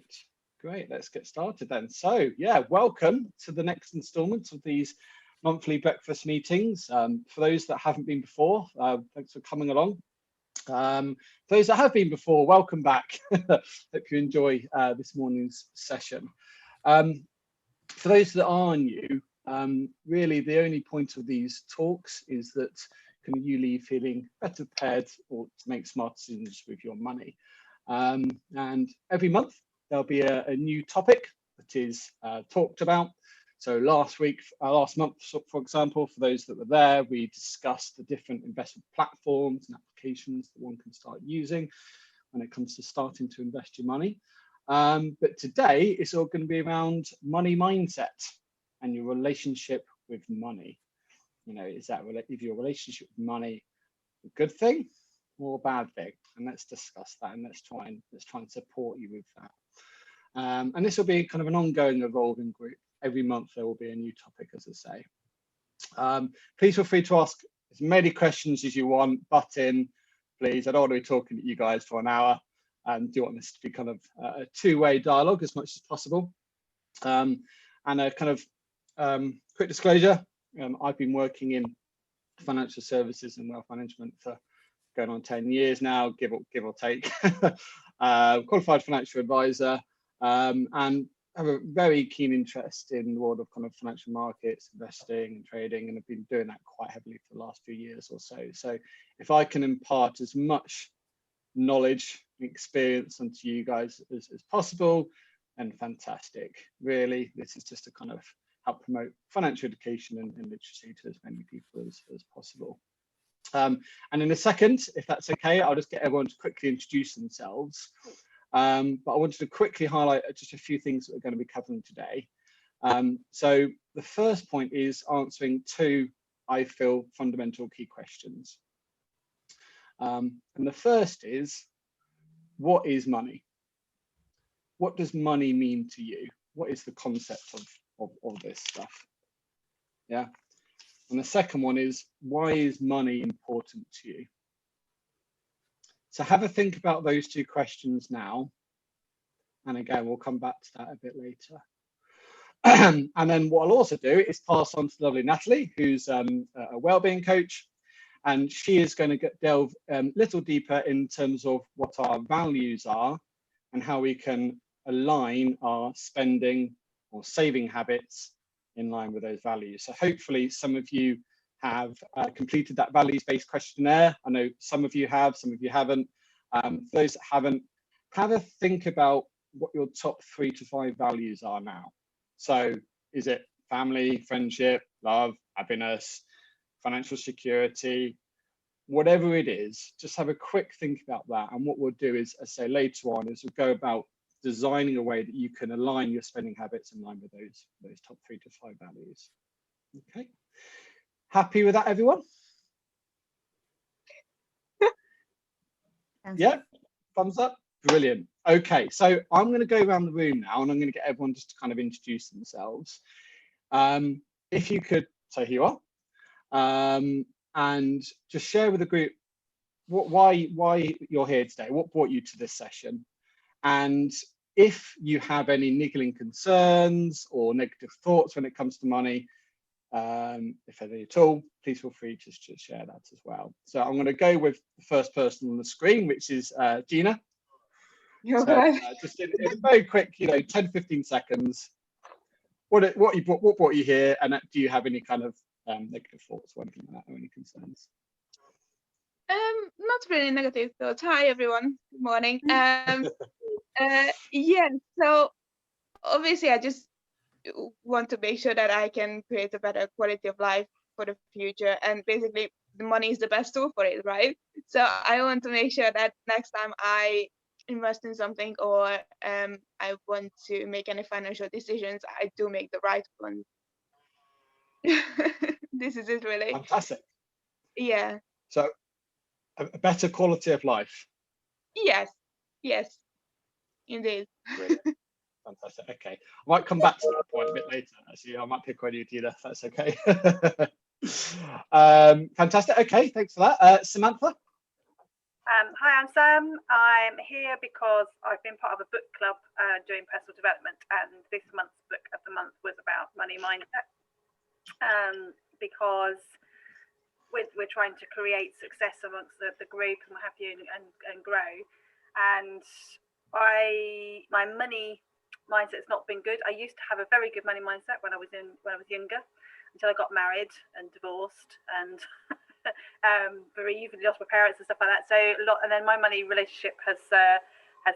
Right, great. Let's get started then. So, yeah, welcome to the next instalment of these monthly breakfast meetings. For those that haven't been before, thanks for coming along. For those that have been before, welcome back. Hope you enjoy this morning's session. For those that are new, really the only point of these talks is that can you leave feeling better prepared or to make smart decisions with your money. And every month there'll be a new topic that is talked about. So last month, for example, for those that were there, we discussed the different investment platforms and applications that one can start using when it comes to starting to invest your money. But today it's all going to be around money mindset and your relationship with money. You know, is your relationship with money a good thing or a bad thing? And let's discuss that, and let's try and support you with that. And this will be kind of an ongoing, evolving group. Every month there will be a new topic, as I say. Please feel free to ask as many questions as you want. Butt in, please. I don't want to be talking to you guys for an hour. Do want this to be kind of a two-way dialogue as much as possible. And a kind of quick disclosure, I've been working in financial services and wealth management for going on 10 years now, give or take. Qualified financial advisor, and have a very keen interest in the world of kind of financial markets, investing and trading, and have been doing that quite heavily for the last few years or so. So if I can impart as much knowledge and experience onto you guys as possible, and fantastic. Really, this is just to kind of help promote financial education and literacy to as many people as possible. And in a second, if that's okay, I'll just get everyone to quickly introduce themselves. But I wanted to quickly highlight just a few things that we're going to be covering today. So the first point is answering two, I feel, fundamental key questions. And the first is, what is money? What does money mean to you? What is the concept of this stuff? Yeah. And the second one is, why is money important to you? So have a think about those two questions now. And again, we'll come back to that a bit later. And then what I'll also do is pass on to lovely Natalie, who's a wellbeing coach. And she is going to delve a little deeper in terms of what our values are and how we can align our spending or saving habits in line with those values. So hopefully some of you have completed that values-based questionnaire. I know some of you have, some of you haven't. For those that haven't, have a think about what your top 3 to 5 values are now. So is it family, friendship, love, happiness, financial security, whatever it is, just have a quick think about that. And what we'll do is, as I say later on, is we'll go about designing a way that you can align your spending habits in line with those top 3 to 5 values. Okay, happy with that, everyone? Yeah, thumbs up. Brilliant. Okay, so I'm going to go around the room now, and I'm going to get everyone just to kind of introduce themselves. If you could, so here you are, and just share with the group why you're here today, what brought you to this session, and if you have any niggling concerns or negative thoughts when it comes to money, if any at all, please feel free to share that as well. So I'm going to go with the first person on the screen, which is Gina. So, just in very quick, 10-15 seconds. What brought you here, and do you have any kind of negative thoughts or anything like that, or any concerns? Not really negative thoughts. Hi everyone. Good morning. Yeah. So obviously, I just want to make sure that I can create a better quality of life for the future, and basically, the money is the best tool for it, right? So I want to make sure that next time I invest in something or I want to make any financial decisions, I do make the right one. This is it, really. Fantastic. Yeah. So a better quality of life. Yes, indeed. Brilliant. Fantastic. Okay, I might come back to that point a bit later. Actually, I might pick on you, Gina, if that's okay. Fantastic. Okay, thanks for that. Samantha? Hi, I'm Sam. I'm here because I've been part of a book club doing personal development, and this month's book of the month was about money mindset. Because we're trying to create success amongst the group and what have you, and grow. And my money mindset's not been good. I used to have a very good money mindset when I was younger, until I got married and divorced and bereaved and lost my parents and stuff like that. So and then my money relationship has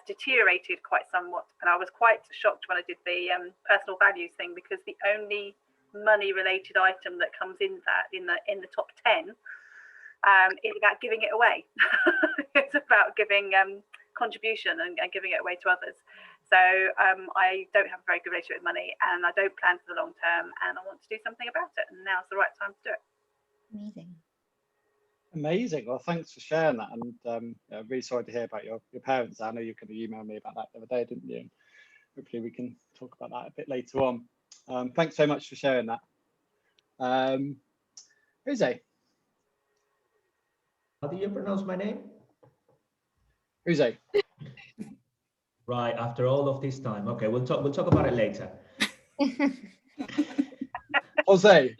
deteriorated quite somewhat. And I was quite shocked when I did the personal values thing, because the only money related item that comes in the top 10 is about giving it away. It's about giving contribution and giving it away to others. So I don't have a very good relationship with money, and I don't plan for the long term, and I want to do something about it, and now's the right time to do it. Amazing. Well, thanks for sharing that. And I'm really sorry to hear about your parents. I know you kind of emailed me about that the other day, didn't you? And hopefully we can talk about that a bit later on. Thanks so much for sharing that. Jose. How do you pronounce my name? Jose. Right, after all of this time. Okay, we'll talk about it later. Jose.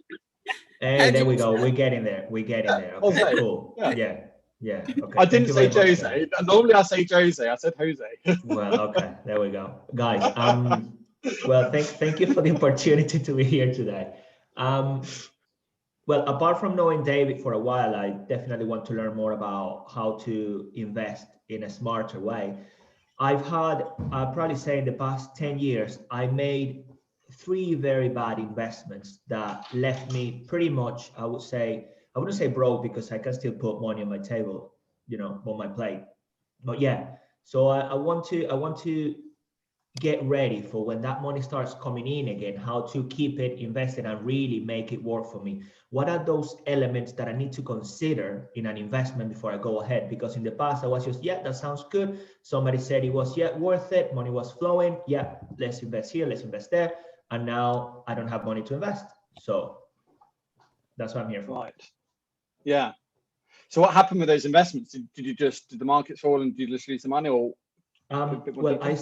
Hey, there we go. We're getting there. Okay, Jose. cool. Yeah. Okay. I didn't say Jose. Normally I say Jose. I said Jose. Well, okay. There we go, guys. Well, thank you for the opportunity to be here today. Well, apart from knowing David for a while, I definitely want to learn more about how to invest in a smarter way. I'll probably say in the past 10 years, I made 3 very bad investments that left me pretty much, I wouldn't say broke, because I can still put money on my table, on my plate. But yeah, so I want to get ready for when that money starts coming in again, how to keep it invested and really make it work for me. What are those elements that I need to consider in an investment before I go ahead? Because in the past I was just, yeah, that sounds good. Somebody said it was, yeah, worth it. Money was flowing. Yeah, let's invest here, let's invest there. And now I don't have money to invest. So that's what I'm here for. Right. Yeah. So what happened with those investments? Did the markets fall and did you just lose the money, or? Well, I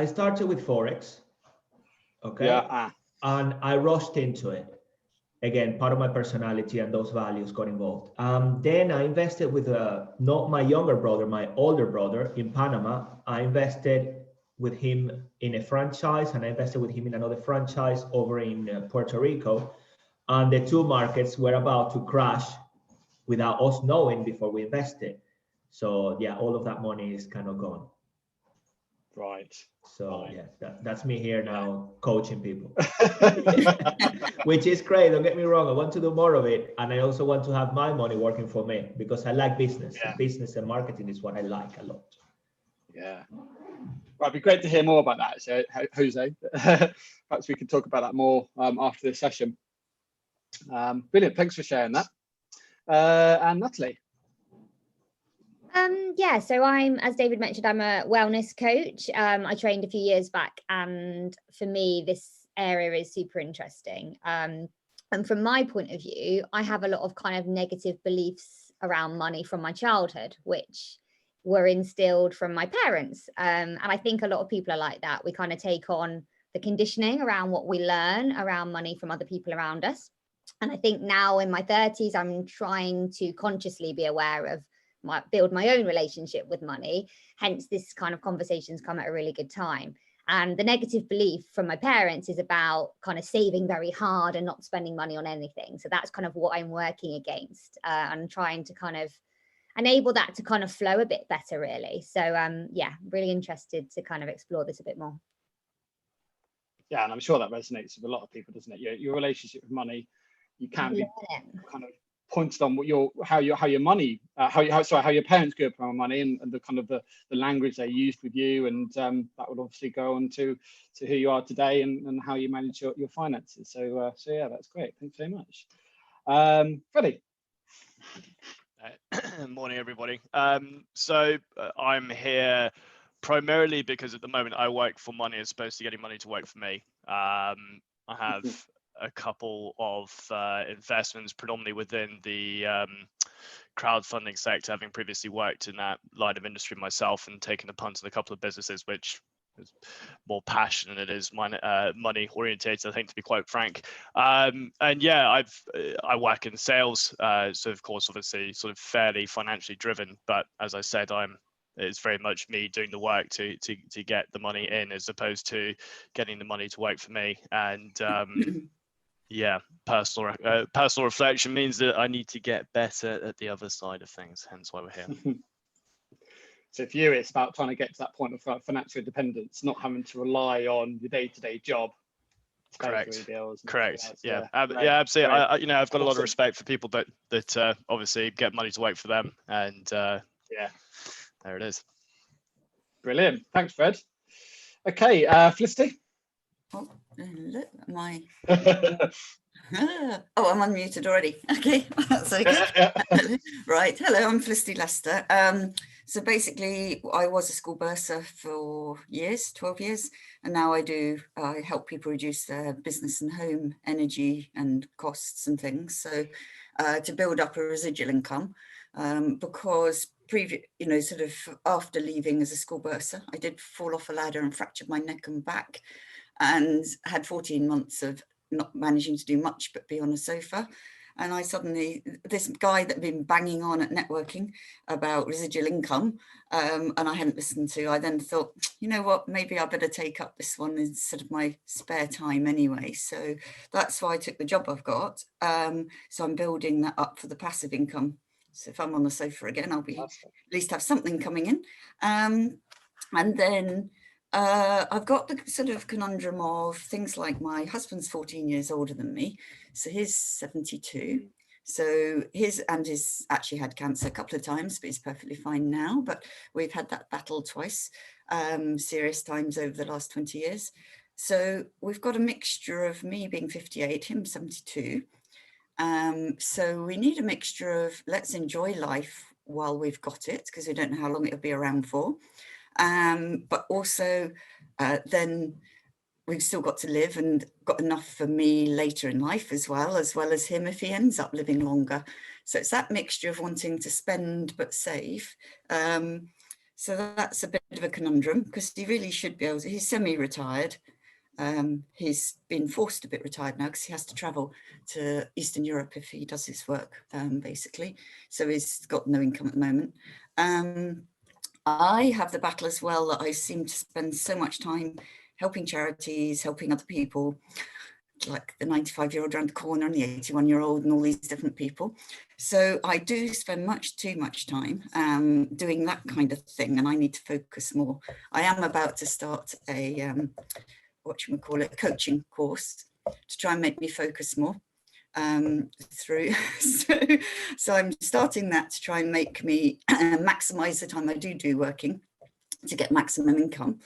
started with Forex. Okay. Yeah. And I rushed into it. Again, part of my personality and those values got involved. Then I invested with not my younger brother, my older brother in Panama. I invested with him in a franchise, and I invested with him in another franchise over in Puerto Rico. And the 2 markets were about to crash without us knowing before we invested. So yeah, all of that money is kind of gone. Right. So yeah, that's me here now coaching people, which is great. Don't get me wrong. I want to do more of it. And I also want to have my money working for me, because I like business. Yeah. Business and marketing is what I like a lot. Yeah. Right, it'd be great to hear more about that. So, Jose, perhaps we can talk about that more after this session. Brilliant. Thanks for sharing that. And Natalie. Yeah, so as David mentioned, I'm a wellness coach. I trained a few years back, and for me, this area is super interesting. And from my point of view, I have a lot of kind of negative beliefs around money from my childhood, which were instilled from my parents. And I think a lot of people are like that. We kind of take on the conditioning around what we learn around money from other people around us. And I think now in my 30s, I'm trying to consciously be aware of build my own relationship with money. Hence, this kind of conversations come at a really good time. And the negative belief from my parents is about kind of saving very hard and not spending money on anything. So that's kind of what I'm working against and trying to kind of enable that to kind of flow a bit better, really. So yeah, really interested to kind of explore this a bit more. Yeah, and I'm sure that resonates with a lot of people, doesn't it? Your relationship with money, you can be kind of pointed on what how your parents grew up around money, and the kind of the language they used with you, and that would obviously go on to who you are today and how you manage your finances. So yeah, that's great. Thanks very much. Freddie. Morning, everybody. So I'm here primarily because at the moment I work for money as opposed to getting money to work for me. I have a couple of investments predominantly within the crowdfunding sector, having previously worked in that line of industry myself and taken a punt on a couple of businesses, which is more passion than it is money orientated, I think, to be quite frank. And yeah, I work in sales, so of course, obviously, sort of fairly financially driven. But as I said, it's very much me doing the work to get the money in, as opposed to getting the money to work for me. And yeah, personal reflection means that I need to get better at the other side of things. Hence why we're here. So for you, it's about trying to get to that point of financial independence, not having to rely on your day-to-day job. Correct. Bills Correct. Yeah. Great. Yeah. Absolutely. Great. I've got a lot of Awesome. respect for people that obviously get money to work for them, and yeah, there it is. Brilliant. Thanks, Fred. Okay, Felicity. Oh, look, my. Oh, I'm unmuted already. Okay, that's okay. Right. Hello, I'm Felicity Lester. So basically, I was a school bursar for 12 years, and now I help people reduce their business and home energy and costs and things. So to build up a residual income, because sort of after leaving as a school bursar, I did fall off a ladder and fractured my neck and back, and had 14 months of not managing to do much but be on a sofa. And I suddenly, this guy that had been banging on at networking about residual income, and I hadn't listened to, I then thought, you know what, maybe I better take up this one instead of my spare time anyway. So that's why I took the job I've got. So I'm building that up for the passive income. So if I'm on the sofa again, I'll be at least have something coming in. And then I've got the sort of conundrum of things like my husband's 14 years older than me, so he's 72. So his actually had cancer a couple of times, but he's perfectly fine now. But we've had that battle twice, serious times over the last 20 years. So we've got a mixture of me being 58, him 72. So we need a mixture of let's enjoy life while we've got it, because we don't know how long it'll be around for. But also then we've still got to live and got enough for me later in life as well as him if he ends up living longer. So it's that mixture of wanting to spend but save. So that's a bit of a conundrum, because he really should be able to, he's semi-retired. He's been forced a bit retired now because he has to travel to Eastern Europe if he does his work, basically. So he's got no income at the moment. I have the battle as well that I seem to spend so much time helping charities, helping other people, like the 95-year-old around the corner and the 81-year-old and all these different people. So I do spend much too much time doing that kind of thing, and I need to focus more. I am about to start a, coaching course to try and make me focus more. So I'm starting that to try and make me maximize the time I do working to get maximum income.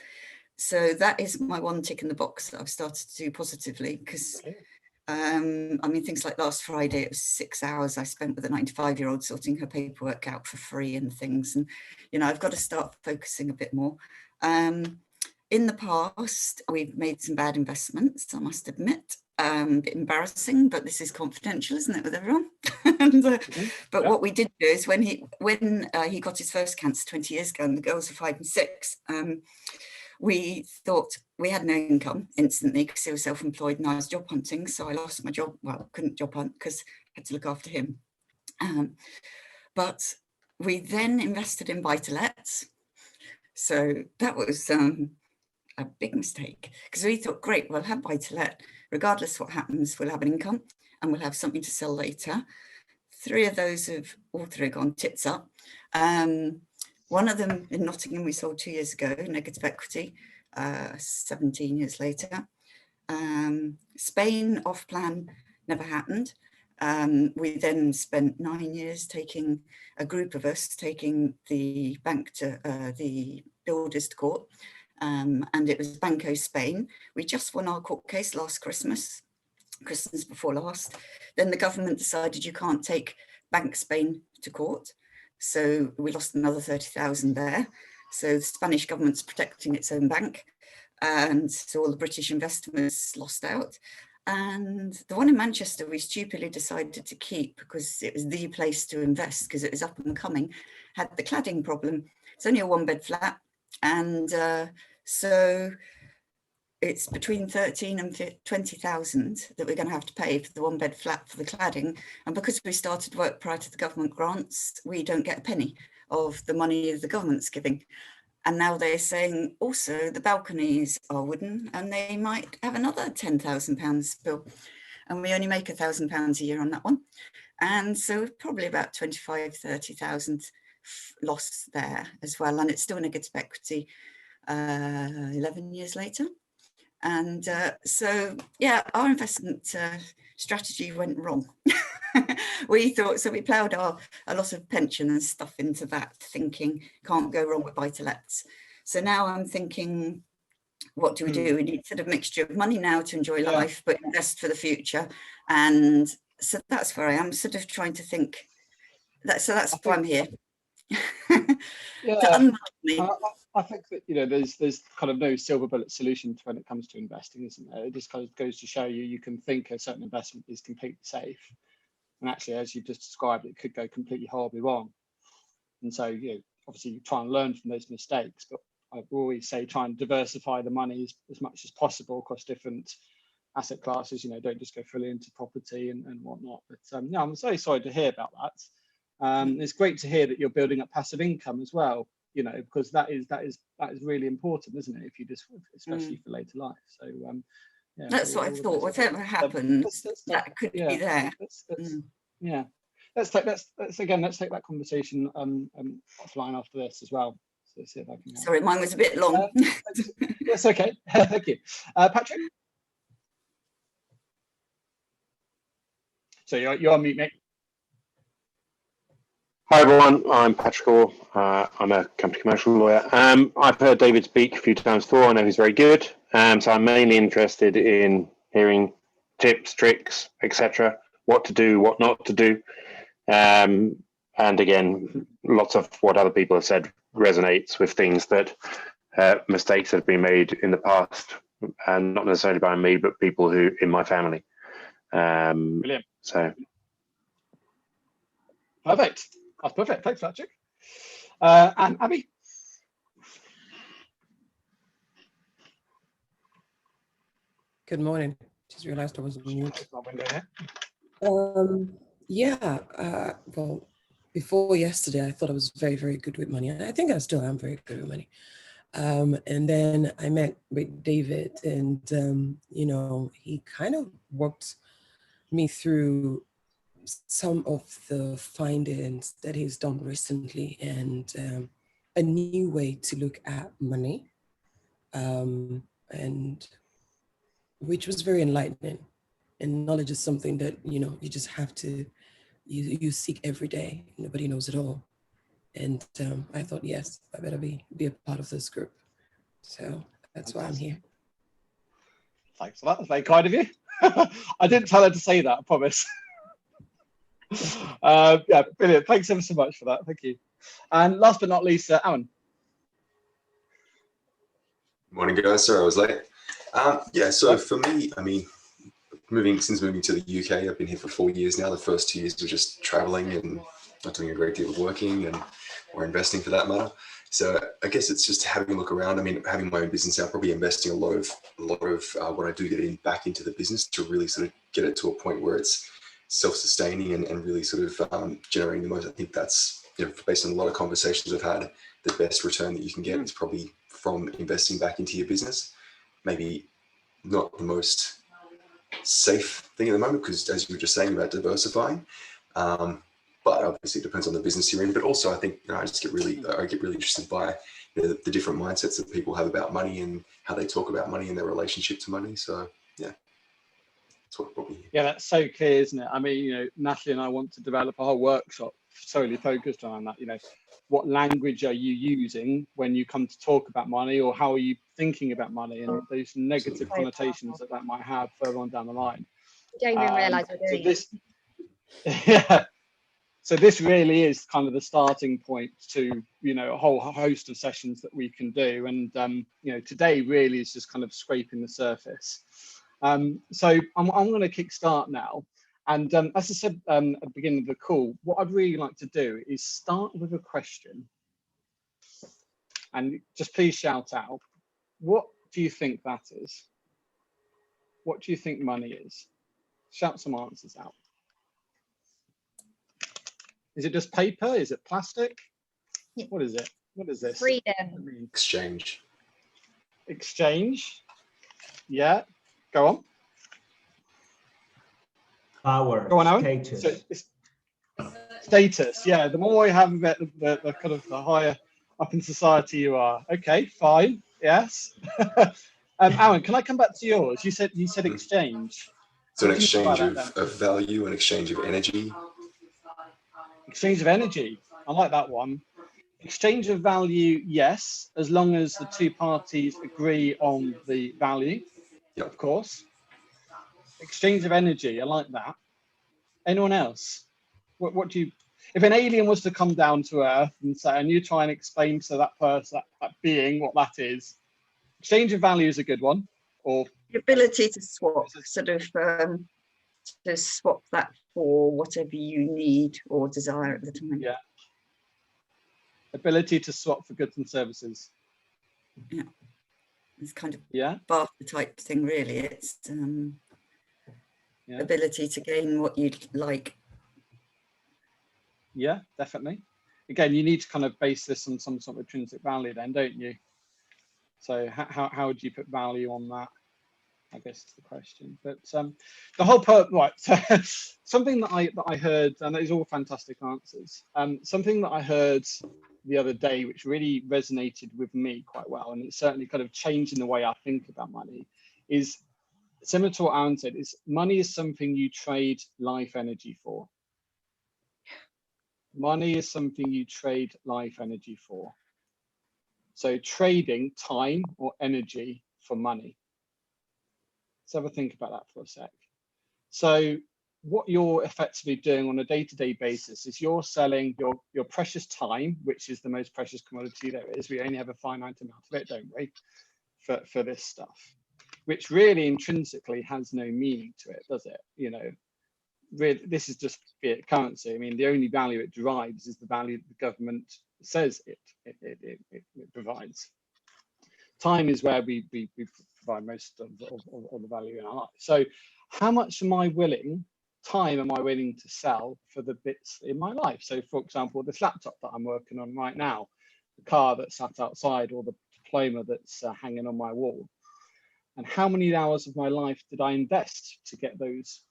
So that is my one tick in the box that I've started to do positively, because I mean, things like last Friday, it was 6 hours I spent with a 95-year-old sorting her paperwork out for free and things. And, I've got to start focusing a bit more. In the past, we've made some bad investments, I must admit. A bit embarrassing, but this is confidential, isn't it, with everyone? But what we did do is when he got his first cancer 20 years ago, and the girls were 5 and 6, we thought we had no income instantly because he was self-employed and I was job hunting. So I lost my job. Well, couldn't job hunt because I had to look after him. But we then invested in buy-to-lets. So that was a big mistake, because we thought, great, we'll have buy-to-let. Regardless what happens, we'll have an income and we'll have something to sell later. All three have gone tits up. One of them in Nottingham we sold 2 years ago, negative equity, 17 years later. Spain off plan, never happened. We then spent 9 years taking a group of us, taking the bank to the builders to court. And it was Banco Spain. We just won our court case last Christmas before last. Then the government decided you can't take Bank Spain to court. So we lost another 30,000 there. So the Spanish government's protecting its own bank. And so all the British investors lost out. And the one in Manchester, we stupidly decided to keep because it was the place to invest because it was up and coming, had the cladding problem. It's only a 1-bed flat. And so it's between 13 and 20,000 that we're going to have to pay for the 1-bed flat for the cladding. And because we started work prior to the government grants, we don't get a penny of the money the government's giving. And now they're saying also the balconies are wooden and they might have another £10,000 bill. And we only make £1,000 a year on that one. And so probably about 25, 30,000 loss there as well. And it's still negative equity 11 years later. And so, yeah, our investment strategy went wrong. We thought, so we ploughed a lot of pension and stuff into that, thinking can't go wrong with buy-to-lets. So now I'm thinking, what do we do? We need sort of mixture of money now to enjoy life, but invest for the future. And so that's where I am, sort of trying to think. That's why I'm here. Yeah, I think that, you know, there's kind of no silver bullet solution when it comes to investing, isn't there? It just kind of goes to show you can think a certain investment is completely safe, and actually, as you just described, it could go completely horribly wrong. And so, you know, obviously you try and learn from those mistakes, but I always say try and diversify the money as much as possible across different asset classes. You know, don't just go fully into property and whatnot. But no, I'm very sorry to hear about that. It's great to hear that you're building up passive income as well, you know, because that is really important, isn't it? If you just, especially for later life. So yeah, that's what I thought. Whatever happens, that could be there. Yeah, let's take that conversation offline after this as well. So see if I can. Sorry, mine was a bit long. That's okay. Thank you, Patrick. So you're on mute, mate. Hi everyone, I'm Patrick Orr. I'm a company commercial lawyer. I've heard David speak a few times before. I know he's very good. So I'm mainly interested in hearing tips, tricks, etc. What to do, what not to do. And again, lots of what other people have said resonates with things that mistakes have been made in the past, and not necessarily by me, but people who in my family. Brilliant. So perfect. That's perfect. Thanks, Patrick. And Abby. Good morning. Just realized I was on mute. Well, before yesterday, I thought I was very, very good with money. And I think I still am very good with money. And then I met with David and, you know, he kind of walked me through some of the findings that he's done recently and a new way to look at money, and which was very enlightening. And knowledge is something that, you know, you just have to, you seek every day. Nobody knows it all. And I thought, yes, I better be a part of this group. So that's why I'm here. Thanks for that. That's very kind of you. I didn't tell her to say that, I promise. Yeah, brilliant. Thanks ever so much for that. Thank you. And last but not least, Alan. Morning, guys. Sorry I was late. Yeah, so for me, I mean, since moving to the UK, I've been here for 4 years now. The first 2 years were just traveling and not doing a great deal of working or investing for that matter. So I guess it's just having a look around. I mean, having my own business now, probably investing a lot of what I do get back into the business to really sort of get it to a point where it's self-sustaining and really sort of generating the most. I think that's, you know, based on a lot of conversations I've had, the best return that you can get is probably from investing back into your business. Maybe not the most safe thing at the moment, because as you were just saying about diversifying, but obviously it depends on the business you're in. But also I think, you know, I get really interested by the different mindsets that people have about money and how they talk about money and their relationship to money. So yeah, that's what probably. Yeah, that's so clear, isn't it? I mean, you know, Natalie and I want to develop a whole workshop solely focused on that. You know, what language are you using when you come to talk about money, or how are you thinking about money, and those negative connotations that might have further on down the line. You don't even realise we're doing this. Yeah. So this really is kind of the starting point to, you know, a whole host of sessions that we can do. And, you know, today really is just kind of scraping the surface. So I'm going to kick start now. And as I said at the beginning of the call, what I'd really like to do is start with a question. And just please shout out, what do you think that is? What do you think money is? Shout some answers out. Is it just paper? Is it plastic? What is it? What is this? Freedom. Exchange. Exchange. Yeah. Go on. Power. Go on, Owen. Status. So it's status. Yeah. The more you have of it, the kind of the higher up in society you are. Okay. Fine. Yes. Owen, can I come back to yours? You said exchange. So an exchange of value, an exchange of energy. Exchange of energy. I like that one. Exchange of value, yes, as long as the two parties agree on the value, Yep. Of course. Exchange of energy, I like that. Anyone else? What do you, if an alien was to come down to Earth and say, and you try and explain to that person, that being, what that is, exchange of value is a good one. Or the ability to swap, sort of to swap that for whatever you need or desire at the time. Yeah. Ability to swap for goods and services. Yeah. It's kind of yeah barter type thing, really. It's ability to gain what you'd like. Yeah, definitely. Again, you need to kind of base this on some sort of intrinsic value then, don't you? So how would you put value on that? I guess is the question. But the whole right. So something that I heard, and these are all fantastic answers. Something that I heard the other day, which really resonated with me quite well, and it's certainly kind of changing the way I think about money, is similar to what Aaron said. Is money is something you trade life energy for. Money is something you trade life energy for. So trading time or energy for money. Let's have a think about that for a sec. So what you're effectively doing on a day-to-day basis is you're selling your precious time, which is the most precious commodity there is. We only have a finite amount of it, don't we, for this stuff, which really intrinsically has no meaning to it, does it? You know, really, this is just fiat currency. I mean, the only value it derives is the value that the government says it provides. Time is where we provide most of the value in our life. So how much time am I willing to sell for the bits in my life? So for example, this laptop that I'm working on right now, the car that's sat outside, or the diploma that's hanging on my wall. And how many hours of my life did I invest to get those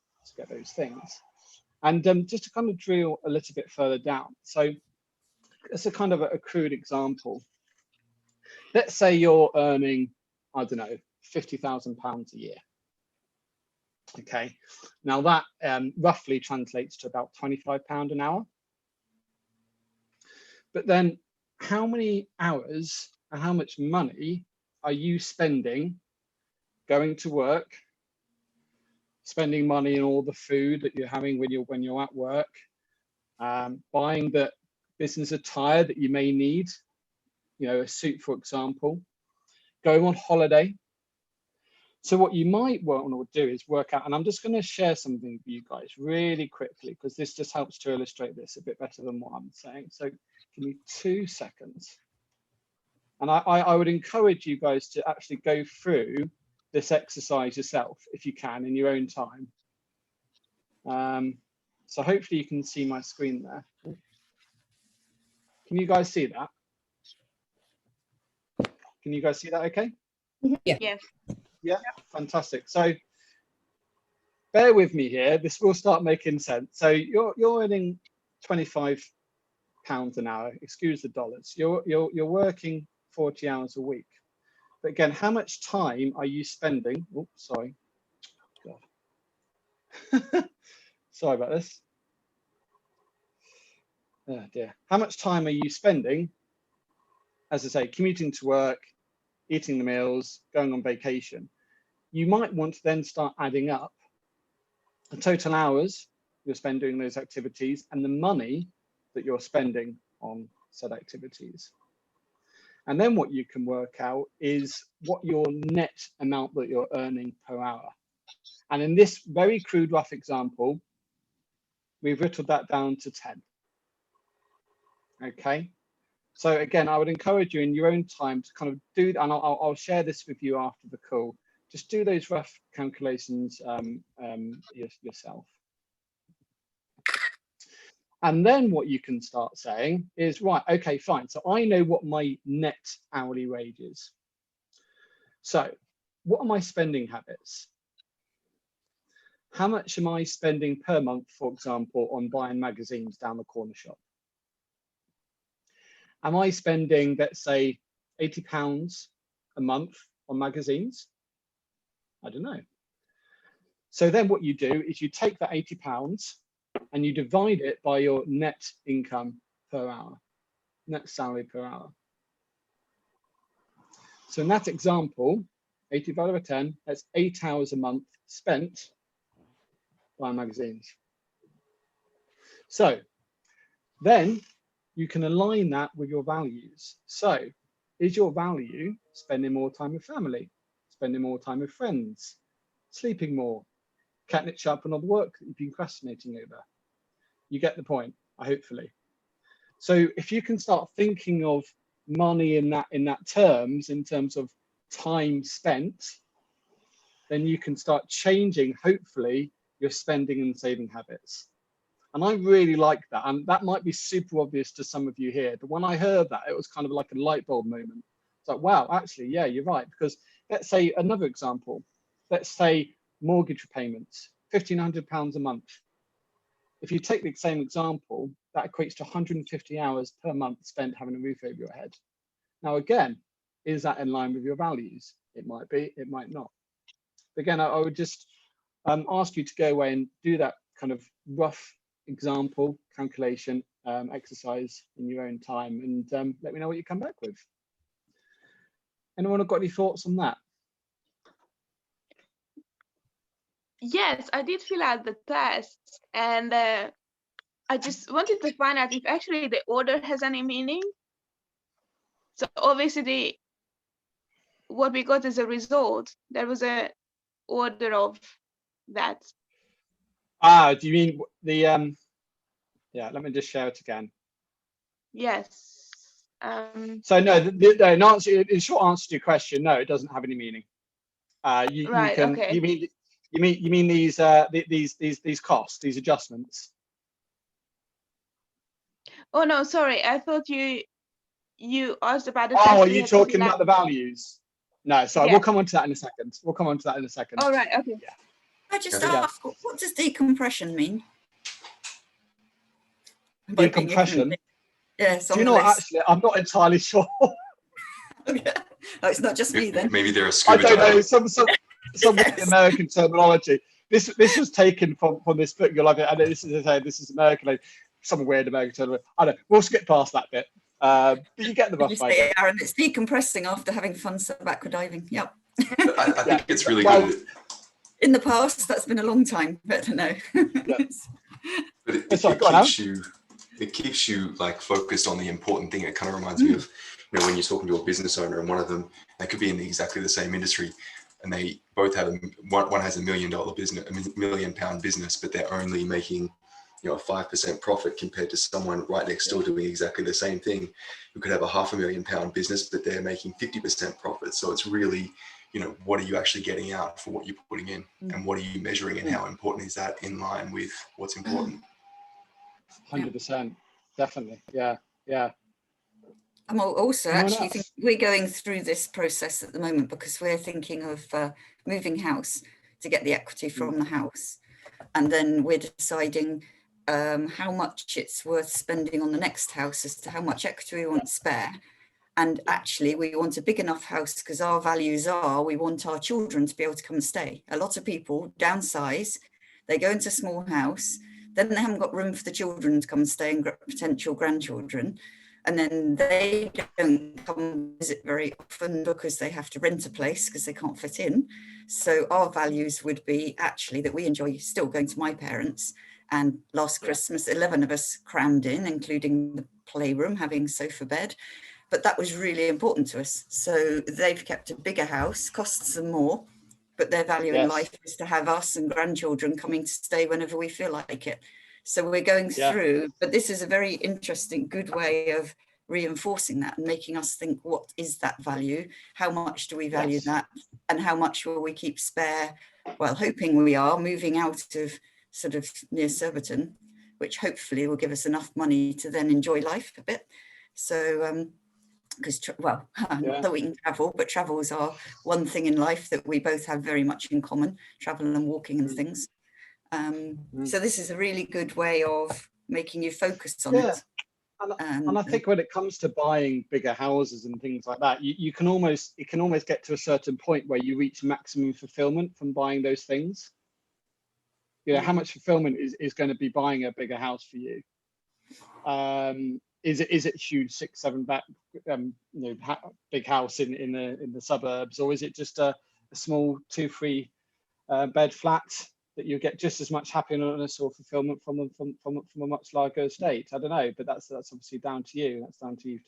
things? And just to kind of drill a little bit further down. So it's a kind of a crude example. Let's say you're earning, I don't know, £50,000 a year. Okay, now that roughly translates to about £25 an hour. But then how many hours and how much money are you spending going to work, spending money on all the food that you're having when you're at work, buying the business attire that you may need, you know, a suit, for example, going on holiday. So what you might want to do is work out, and I'm just going to share something with you guys really quickly, because this just helps to illustrate this a bit better than what I'm saying. So give me 2 seconds. And I would encourage you guys to actually go through this exercise yourself, if you can, in your own time. So hopefully you can see my screen there. Can you guys see that? Can you guys see that okay? Yeah. Yes. Yeah, fantastic. So bear with me here. This will start making sense. So you're earning £25 an hour. Excuse the dollars. You're working 40 hours a week. But again, how much time are you spending? Oh, sorry. God. Sorry about this. Oh dear. How much time are you spending, as I say, commuting to work, eating the meals, going on vacation? You might want to then start adding up the total hours you'll spend doing those activities and the money that you're spending on said activities. And then what you can work out is what your net amount that you're earning per hour. And in this very crude, rough example, we've whittled that down to 10. Okay. So again, I would encourage you in your own time to kind of do, and I'll share this with you after the call. Just do those rough calculations yourself. And then what you can start saying is, right, okay, fine. So I know what my net hourly wage is. So what are my spending habits? How much am I spending per month, for example, on buying magazines down the corner shop? Am I spending, let's say, £80 a month on magazines? I don't know. So then what you do is you take that £80 and you divide it by your net income per hour, net salary per hour. So in that example, 80 divided by 10, that's 8 hours a month spent buying magazines. So then you can align that with your values. So is your value spending more time with family, spending more time with friends, sleeping more, catching up on all the work that you've been procrastinating over? You get the point, hopefully. So if you can start thinking of money in that terms, in terms of time spent, then you can start changing, hopefully, your spending and saving habits. And I really like that. And that might be super obvious to some of you here, but when I heard that, it was kind of like a light bulb moment. It's like, wow, actually, yeah, you're right. Because let's say another example, let's say mortgage repayments, £1,500 a month. If you take the same example, that equates to 150 hours per month spent having a roof over your head. Now, again, is that in line with your values? It might be, it might not. But again, I would just ask you to go away and do that kind of rough example calculation exercise in your own time, and let me know what you come back with. Anyone have got any thoughts on that? Yes, I did fill out the test, and I just wanted to find out if actually the order has any meaning. So obviously, what we got as a result, there was a order of that. Ah, do you mean the yeah, let me just share it again. Yes. So no, in short answer to your question, no, it doesn't have any meaning. Right, you can, okay. you mean these costs, these adjustments? Oh no, sorry. I thought you asked about the Oh, test. are you talking about the values? No, sorry, Yeah. we'll come on to that in a second. We'll come on to that in a second. All right, okay. Yeah. I just Yeah. ask, what does decompression mean? Decompression? Yes. Do you know what, actually, I'm not entirely sure. Okay. Oh, it's not just me then. Maybe they're a I scuba don't know, diver. some Yes. American terminology. This was taken from this book. You'll like it, and this is American, like, some weird American terminology. I don't know. We'll skip past that bit. But you get the You rough say, idea. Aaron, it's decompressing after having fun scuba diving. Yep. I think it's really Well, good. In the past, that's been a long time, but no. Yeah. But it keeps you like focused on the important thing. It kind of reminds me of, you know, when you're talking to a business owner and one of them, they could be in exactly the same industry, and they both have one has $1 million business, £1 million business, but they're only making, you know, a 5% profit compared to someone right next door doing exactly the same thing, who could have a £500,000 business, but they're making 50% profit. So it's really, you know, what are you actually getting out for what you're putting in, and what are you measuring, and how important is that in line with what's important? 100%, definitely. Yeah. I'm also Anyone actually else? think we're going through this process at the moment because we're thinking of moving house to get the equity from the house, and then we're deciding how much it's worth spending on the next house as to how much equity we want to spare. And actually, we want a big enough house because our values are we want our children to be able to come and stay. A lot of people downsize, they go into a small house, then they haven't got room for the children to come and stay and potential grandchildren. And then they don't come visit very often because they have to rent a place because they can't fit in. So our values would be actually that we enjoy still going to my parents. And last Christmas, 11 of us crammed in, including the playroom, having sofa bed. But that was really important to us. So they've kept a bigger house, costs them more, but their value in Yes. life is to have us and grandchildren coming to stay whenever we feel like it. So we're going through, but this is a very interesting, good way of reinforcing that and making us think, what is that value? How much do we value that? And how much will we keep spare? Well, hoping we are moving out of sort of near Surbiton, which hopefully will give us enough money to then enjoy life a bit. So, because, not that we can travel, but travels are one thing in life that we both have very much in common, travel and walking and things. So this is a really good way of making you focus on it. And I think when it comes to buying bigger houses and things like that, it can almost get to a certain point where you reach maximum fulfillment from buying those things. You know, how much fulfillment is going to be buying a bigger house for you? Is it huge 6-7 big house in the suburbs, or is it just a small 2-3 bed flat that you get just as much happiness or fulfillment from a much larger estate? I don't know, but that's obviously down to you. That's down to you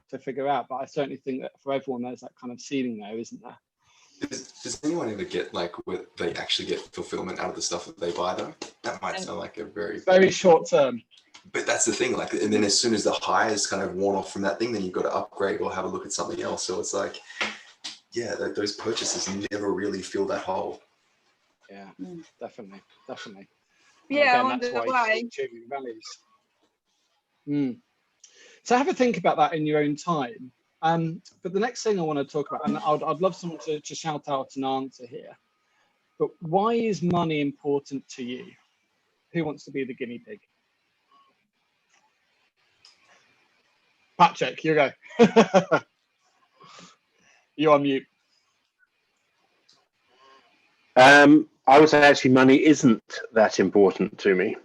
to figure out. But I certainly think that for everyone, there's that kind of ceiling there, isn't there? Does anyone ever get like where they actually get fulfillment out of the stuff that they buy though? That might sound like a very short term. But that's the thing, like, and then as soon as the high is kind of worn off from that thing, then you've got to upgrade or have a look at something else. So it's like, yeah, those purchases never really fill that hole. Yeah, definitely. Yeah, again, that's why choosing values. So have a think about that in your own time. But the next thing I want to talk about, and I'd love someone to shout out an answer here, but why is money important to you? Who wants to be the guinea pig? Patrick, you go. You're on mute. I would say actually money isn't that important to me.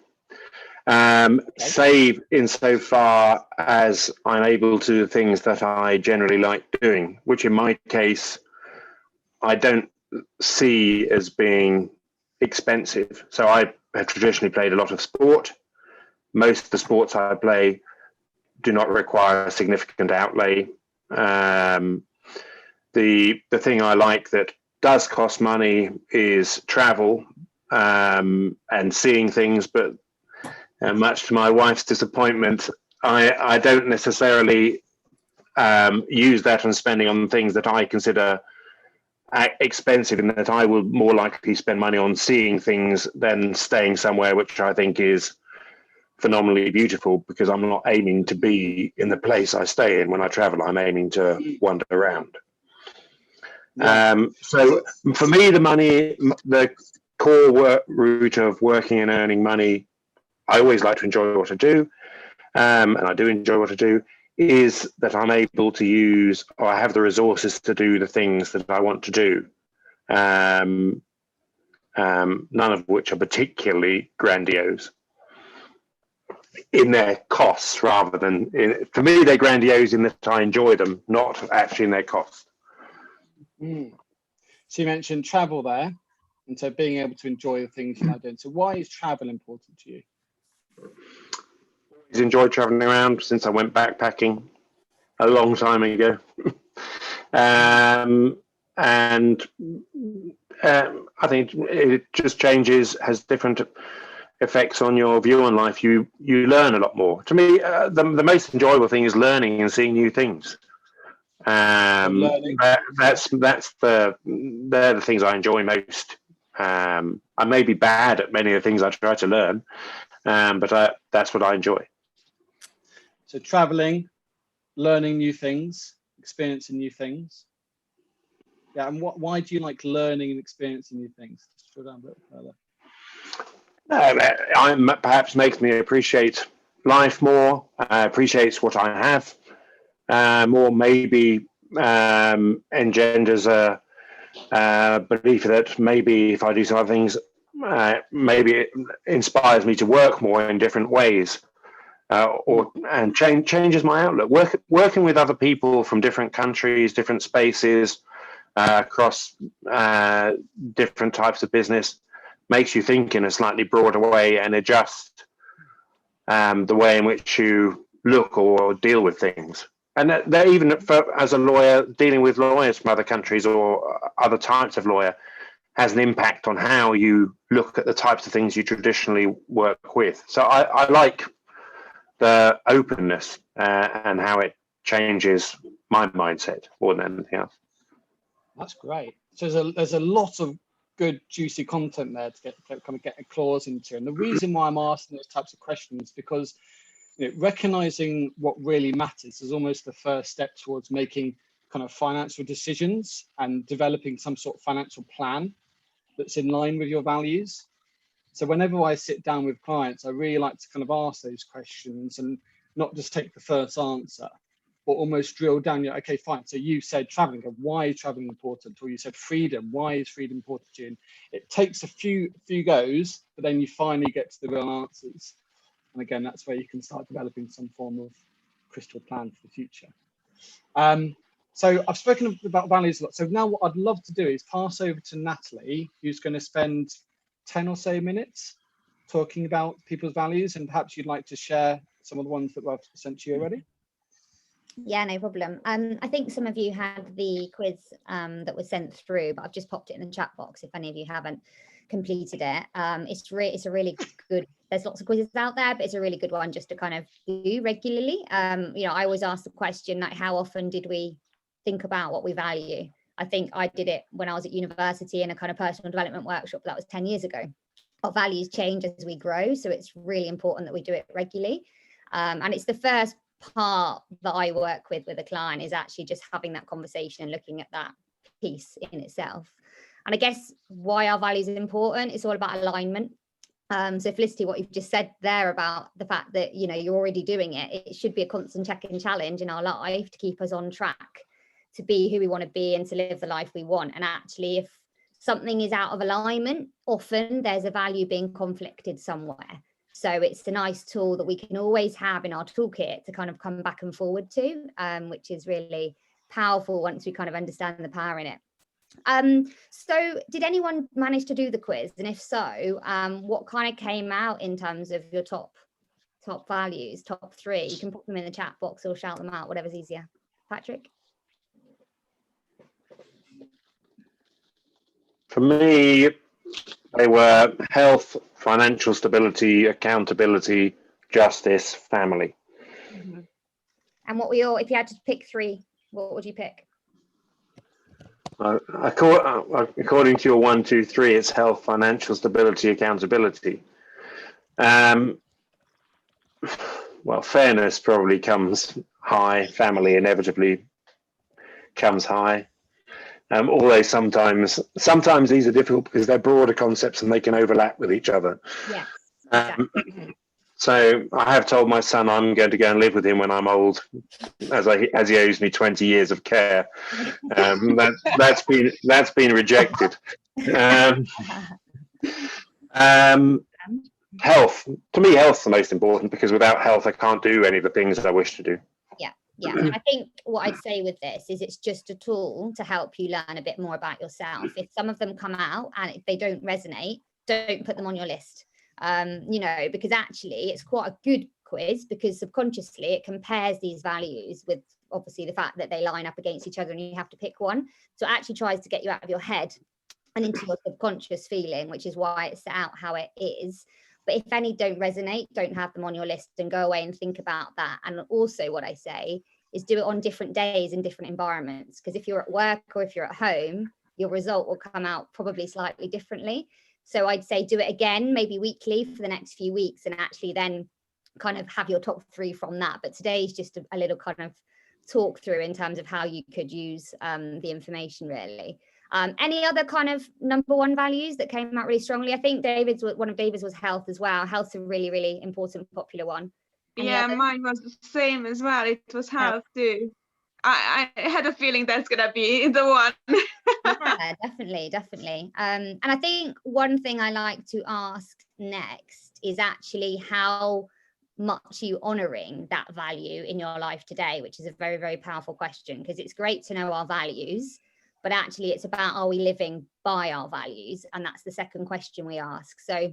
Save insofar as I'm able to do things that I generally like doing, which in my case, I don't see as being expensive. So I have traditionally played a lot of sport. Most of the sports I play do not require a significant outlay. The thing I like that does cost money is travel and seeing things, but much to my wife's disappointment, I don't necessarily use that on spending on things that I consider expensive, and that I will more likely spend money on seeing things than staying somewhere which I think is phenomenally beautiful, because I'm not aiming to be in the place I stay in when I travel. I'm aiming to wander around. So for me, the core route of working and earning money, I always like to enjoy what I do, and I do enjoy what I do, is that I'm able to use, or I have the resources to do the things that I want to do, none of which are particularly grandiose in their costs, rather than, for me, they're grandiose in that I enjoy them, not actually in their cost. So you mentioned travel there, and so being able to enjoy the things you like doing. So why is travel important to you? Always enjoyed traveling around since I went backpacking a long time ago. And I think it just changes, has different effects on your view on life. You learn a lot more. To me, the most enjoyable thing is learning and seeing new things. They're the things I enjoy most. I may be bad at many of the things I try to learn, but that's what I enjoy. So traveling, learning new things, experiencing new things. Yeah, and why do you like learning and experiencing new things? Just drill down a bit further. Perhaps makes me appreciate life more, appreciates what I have more, maybe engenders a belief that maybe if I do some other things, maybe it inspires me to work more in different ways, and changes my outlook. Working with other people from different countries, different spaces, across different types of business, makes you think in a slightly broader way and adjust the way in which you look or deal with things. And that even as a lawyer, dealing with lawyers from other countries or other types of lawyer, has an impact on how you look at the types of things you traditionally work with. So I like the openness and how it changes my mindset more than anything else. That's great. So there's a lot of good juicy content there to get a clause into. And the reason why I'm asking those types of questions is because recognizing what really matters is almost the first step towards making kind of financial decisions and developing some sort of financial plan that's in line with your values. So whenever I sit down with clients, I really like to kind of ask those questions and not just take the first answer, but almost drill down. Okay, fine. So you said traveling. Why is traveling important? Or you said freedom. Why is freedom important to you? And it takes a few goes, but then you finally get to the real answers. And again, that's where you can start developing some form of crystal plan for the future. So I've spoken about values a lot. So now what I'd love to do is pass over to Natalie, who's going to spend 10 or so minutes talking about people's values, and perhaps you'd like to share some of the ones that were sent to you already. Yeah, no problem. I think some of you had the quiz that was sent through, but I've just popped it in the chat box if any of you haven't completed it. It's a really good, there's lots of quizzes out there, but it's a really good one just to kind of do regularly. I always ask the question, like, how often did we think about what we value? I think I did it when I was at university in a kind of personal development workshop. That was 10 years ago. Our values change as we grow, so it's really important that we do it regularly. And it's the first part that I work with a client, is actually just having that conversation and looking at that piece in itself. And I guess why our values are important, it's all about alignment. So Felicity, what you've just said there about the fact that you're already doing it, it should be a constant check and challenge in our life to keep us on track to be who we want to be and to live the life we want. And actually, if something is out of alignment, often there's a value being conflicted somewhere. So it's a nice tool that we can always have in our toolkit to kind of come back and forward to, which is really powerful once we kind of understand the power in it. So did anyone manage to do the quiz? And if so, what kind of came out in terms of your top values, top 3? You can put them in the chat box or shout them out, whatever's easier. Patrick? For me, they were health, financial stability, accountability, justice, family. Mm-hmm. And what were your, if you had to pick 3, what would you pick? According to your 1, 2, 3, it's health, financial stability, accountability. Well, fairness probably comes high. Family inevitably comes high. Although sometimes these are difficult because they're broader concepts and they can overlap with each other. Yes, exactly. So I have told my son I'm going to go and live with him when I'm old, as he owes me 20 years of care. That's been rejected. Health, to me, health's the most important, because without health, I can't do any of the things that I wish to do. Yeah, and I think what I'd say with this is it's just a tool to help you learn a bit more about yourself. If some of them come out and if they don't resonate, don't put them on your list. Because actually it's quite a good quiz, because subconsciously it compares these values with obviously the fact that they line up against each other and you have to pick one. So it actually tries to get you out of your head and into your subconscious feeling, which is why it's set out how it is. But if any don't resonate, don't have them on your list and go away and think about that. And also what I say is do it on different days in different environments, because if you're at work or if you're at home, your result will come out probably slightly differently. So I'd say do it again, maybe weekly for the next few weeks, and actually then kind of have your top 3 from that. But today is just a little kind of talk through in terms of how you could use the information really. Any other kind of number 1 values that came out really strongly? I think one of David's was health as well. Health's a really, really important, popular one. Yeah, mine was the same as well. It was health too. I had a feeling that's gonna be the one. Yeah, definitely. And I think one thing I like to ask next is actually how much are you honoring that value in your life today, which is a very, very powerful question, because it's great to know our values, but actually it's about, are we living by our values? And that's the second question we ask. So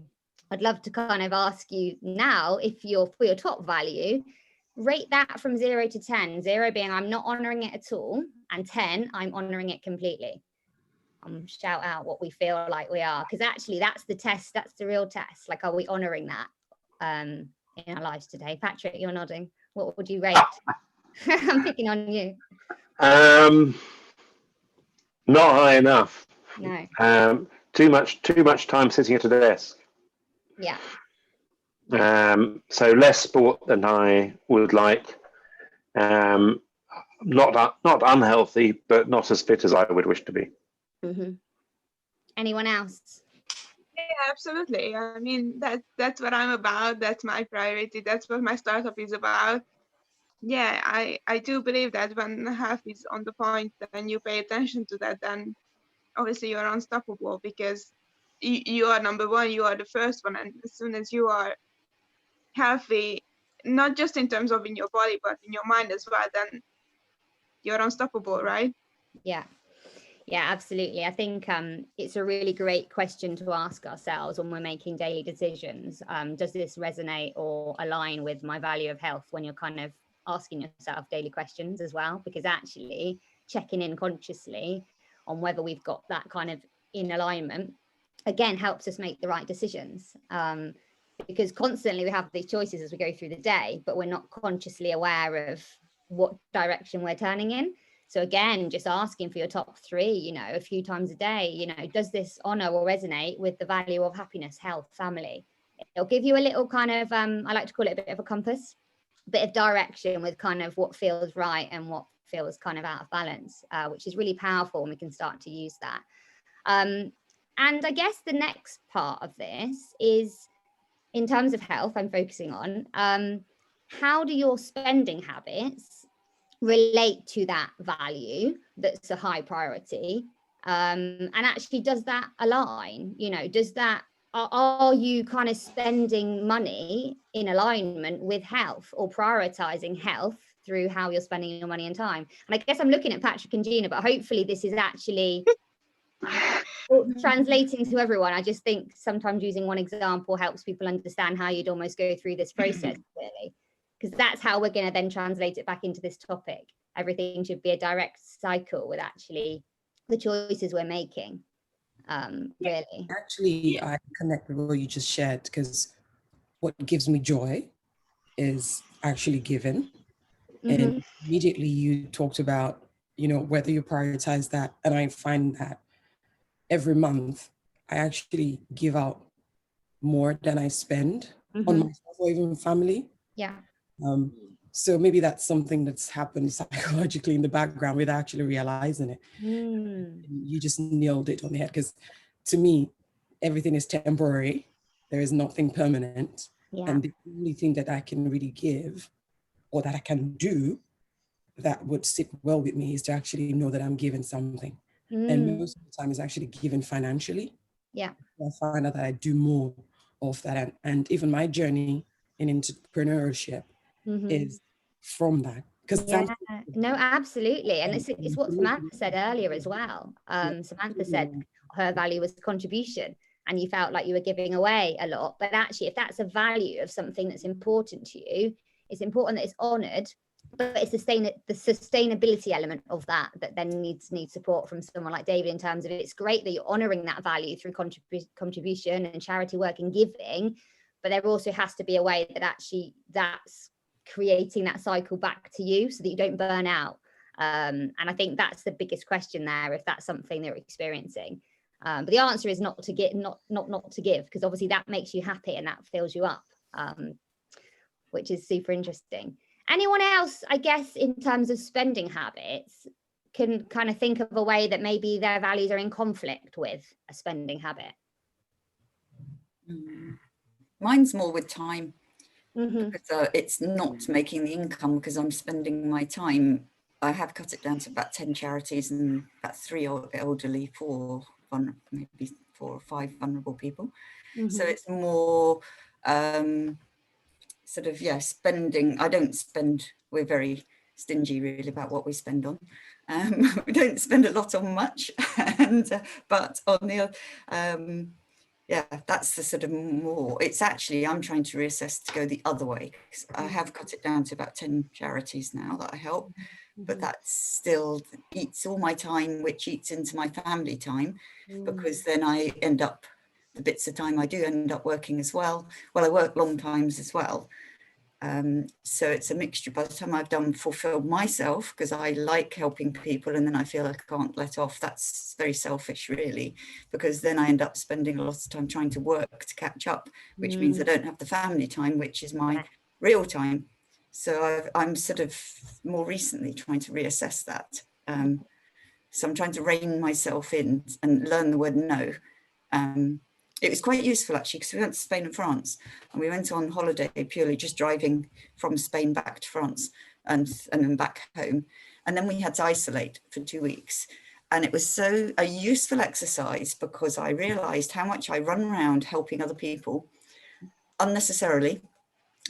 I'd love to kind of ask you now, if for your top value, rate that from 0 to 10, 0 being I'm not honoring it at all, and 10, I'm honoring it completely. shout out what we feel like we are, because actually that's the test, that's the real test. Like, are we honoring that in our lives today? Patrick, you're nodding. What would you rate? I'm picking on you. Not high enough. No. Too much time sitting at a desk. Yeah. So less sport than I would like. Not unhealthy, but not as fit as I would wish to be. Mm-hmm. Anyone else? Yeah, absolutely. I mean, that's what I'm about. That's my priority. That's what my startup is about. Yeah, I do believe that when health is on the point and you pay attention to that, then obviously you're unstoppable, because you are number one, you are the first one. And as soon as you are healthy, not just in terms of in your body, but in your mind as well, then you're unstoppable, right? Yeah. Yeah, absolutely. I think it's a really great question to ask ourselves when we're making daily decisions. Does this resonate or align with my value of health, when you're kind of asking yourself daily questions as well? Because actually checking in consciously on whether we've got that kind of in alignment, again, helps us make the right decisions. Because constantly we have these choices as we go through the day, but we're not consciously aware of what direction we're turning in. So again, just asking for your top 3, you know, a few times a day, you know, does this honor or resonate with the value of happiness, health, family? It'll give you a little kind of, I like to call it a bit of a compass, a bit of direction with kind of what feels right and what feels kind of out of balance, which is really powerful, and we can start to use that. And I guess the next part of this is, in terms of health, I'm focusing on, how do your spending habits relate to that value that's a high priority, and actually does that align? You know, does that, are you kind of spending money in alignment with health, or prioritizing health through how you're spending your money and time? And I guess I'm looking at Patrick and Gina, but hopefully this is actually translating to everyone. I just think sometimes using one example helps people understand how you'd almost go through this process, really, because that's how we're going to then translate it back into this topic. Everything should be a direct cycle with actually the choices we're making, really. Actually, I connect with what you just shared, because what gives me joy is actually giving. Mm-hmm. And immediately you talked about, you know, whether you prioritize that. And I find that every month I actually give out more than I spend on myself or even family. Yeah. So maybe that's something that's happened psychologically in the background without actually realizing it. You just nailed it on the head, because to me, everything is temporary. There is nothing permanent. Yeah. And the only thing that I can really give, or that I can do, that would sit well with me, is to actually know that I'm giving something. And most of the time is actually given financially. Yeah. I find out that I do more of that. And even my journey in entrepreneurship is from that. Yeah, no, absolutely. And it's what Samantha said earlier as well. Samantha said her value was contribution, and you felt like you were giving away a lot. But actually, if that's a value of something that's important to you, it's important that it's honored, but it's the sustainability element of that then needs support from someone like David, in terms of it's great that you're honoring that value through contribution and charity work and giving, but there also has to be a way that actually that's creating that cycle back to you so that you don't burn out. And I think that's the biggest question there, if that's something they're experiencing. But the answer is not to give, not to give, because obviously that makes you happy and that fills you up, which is super interesting. Anyone else, I guess, in terms of spending habits, can kind of think of a way that maybe their values are in conflict with a spending habit? Mine's more with time. Because it's not making the income, because I'm spending my time. I have cut it down to about 10 charities and about 3 elderly, 4 maybe 4 or 5 vulnerable people. So it's more sort of, spending. I don't spend, we're very stingy really about what we spend on. We don't spend a lot on much, but on the yeah, that's the sort of more, it's actually, I'm trying to reassess to go the other way. I have cut it down to about 10 charities now that I help, but that still eats all my time, which eats into my family time, because then I end up, the bits of time I do end up working as well. Well, I work long times as well. So it's a mixture. By the time I've done fulfilled myself, because I like helping people and then I feel I can't let off, that's very selfish really, because then I end up spending a lot of time trying to work to catch up, which means I don't have the family time, which is my real time. So I'm sort of more recently trying to reassess that. So I'm trying to rein myself in and learn the word no. It was quite useful actually, because we went to Spain and France, and we went on holiday purely just driving from Spain back to France and then back home. And then we had to isolate for 2 weeks. And it was so a useful exercise, because I realized how much I run around helping other people unnecessarily.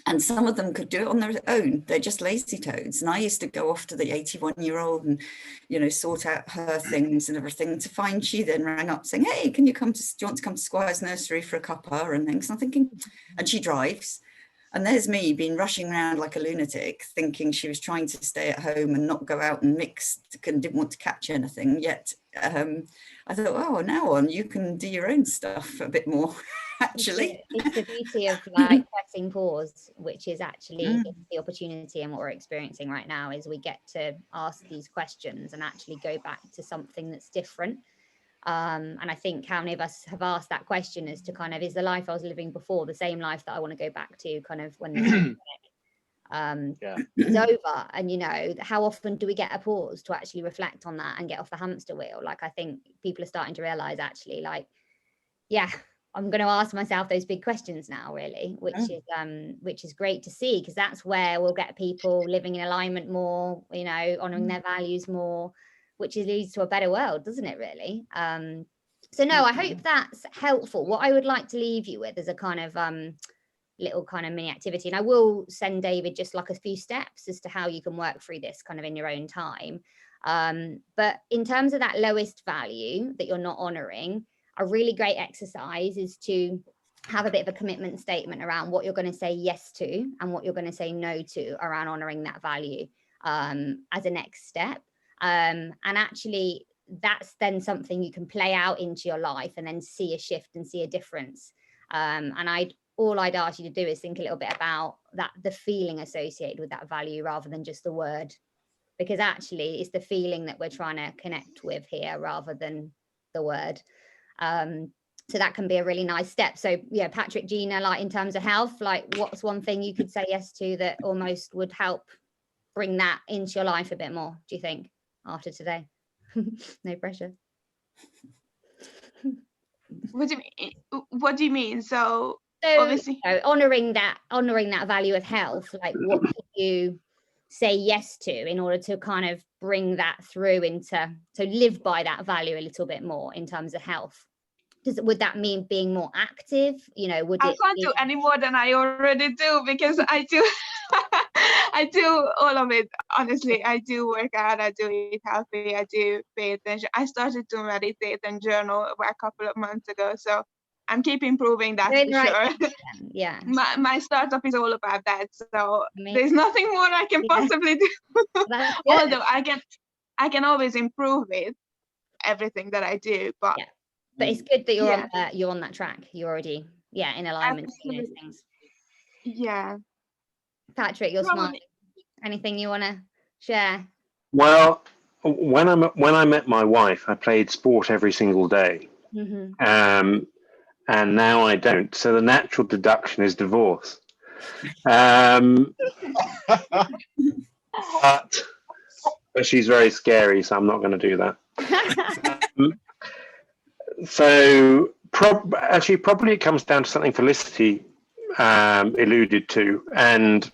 And some of them could do it on their own. They're just lazy toads. And I used to go off to the 81-year-old and, you know, sort out her things and everything, to find she then rang up saying, hey, can you come to, do you want to come to Squire's nursery for a cuppa and things? And I'm thinking, and she drives. And there's me being rushing around like a lunatic, thinking she was trying to stay at home and not go out and mix and didn't want to catch anything. Yet I thought, oh, now on, you can do your own stuff a bit more. Actually, it's the beauty of like pressing pause, which is actually the opportunity, and what we're experiencing right now is we get to ask these questions and actually go back to something that's different. And I think how many of us have asked that question as to kind of, is the life I was living before the same life that I want to go back to kind of when this is over? And, you know, how often do we get a pause to actually reflect on that and get off the hamster wheel? Like, I think people are starting to realize actually, like, yeah, I'm going to ask myself those big questions now, really, which is great to see, because that's where we'll get people living in alignment more, you know, honoring their values more, which leads to a better world, doesn't it, really? So no, I hope that's helpful. What I would like to leave you with is a kind of little kind of mini activity, and I will send David just like a few steps as to how you can work through this kind of in your own time. But in terms of that lowest value that you're not honoring, a really great exercise is to have a bit of a commitment statement around what you're going to say yes to and what you're going to say no to around honoring that value as a next step. And actually, that's then something you can play out into your life and then see a shift and see a difference. And all I'd ask you to do is think a little bit about that, the feeling associated with that value rather than just the word, because actually it's the feeling that we're trying to connect with here rather than the word. So that can be a really nice step. So yeah, Patrick, Gina, like in terms of health, like what's one thing you could say yes to that almost would help bring that into your life a bit more, do you think, after today? No pressure. What do you mean? So obviously, you know, honoring that value of health, like what could you say yes to in order to kind of bring that through into, to live by that value a little bit more in terms of health? Would that mean being more active? You know, would I can't do any more than I already do, because I do I do all of it. Honestly, I do work out, I do eat healthy, I do pay attention. I started to meditate and journal a couple of months ago, so I'm keep improving that for sure. Yeah. My startup is all about that, so there's nothing more I can possibly do. Although I can always improve it, everything that I do, but it's good that you're on that track. You're already in alignment with those things. Yeah. Patrick, you're smart. Anything you want to share? Well, when I met my wife, I played sport every single day. And now I don't. So the natural deduction is divorce. But she's very scary, so I'm not going to do that. So probably it comes down to something Felicity alluded to, and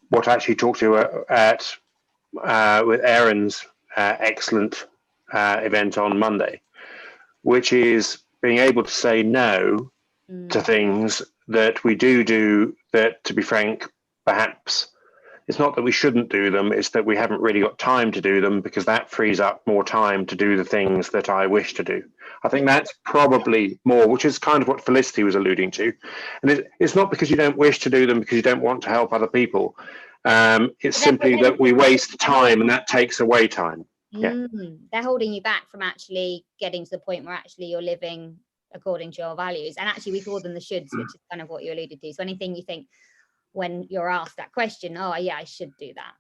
what I actually talked to at with Aaron's excellent event on Monday, which is being able to say no to things that we do that, to be frank, perhaps It's not that we shouldn't do them, it's that we haven't really got time to do them, because that frees up more time to do the things that I wish to do. I think that's probably more, which is kind of what Felicity was alluding to. And it's not because you don't wish to do them because you don't want to help other people. It's simply that we waste time, and that takes away time. Yeah. They're holding you back from actually getting to the point where actually you're living according to your values. And actually we call them the shoulds, which is kind of what you alluded to. So anything you think when you're asked that question, oh yeah, I should do that,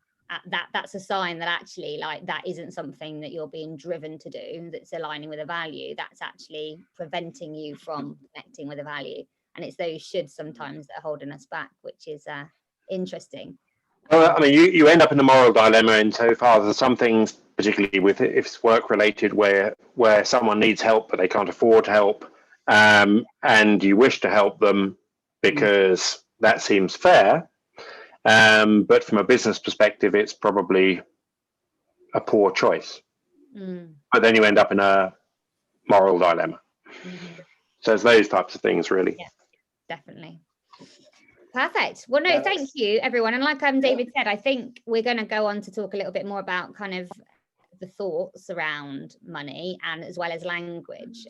that's a sign that actually like that isn't something that you're being driven to do, that's aligning with a value. That's actually preventing you from connecting with a value. And it's those shoulds sometimes that are holding us back, which is interesting. Well, I mean, you end up in a moral dilemma insofar as some things, particularly with if it's work related, where someone needs help but they can't afford help, and you wish to help them because that seems fair, but from a business perspective, it's probably a poor choice. But then you end up in a moral dilemma. So it's those types of things, really. Yeah, definitely. Perfect. Well, no, thank you, everyone. And like David said, I think we're going to go on to talk a little bit more about kind of the thoughts around money and as well as language,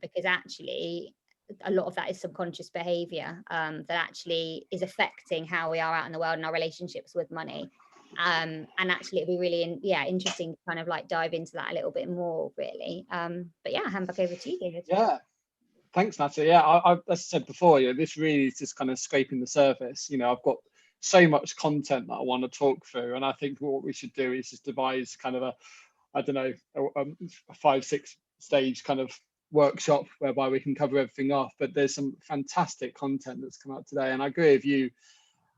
because actually a lot of that is subconscious behavior that actually is affecting how we are out in the world and our relationships with money. And actually it'd be really interesting to kind of like dive into that a little bit more, really. But yeah, hand back over to you, David. Yeah. Thanks, Natalie. Yeah, as I said before, this really is just kind of scraping the surface. I've got so much content that I want to talk through, and I think what we should do is just devise kind of a 5-6 stage kind of workshop whereby we can cover everything off. But there's some fantastic content that's come out today, and I agree with you,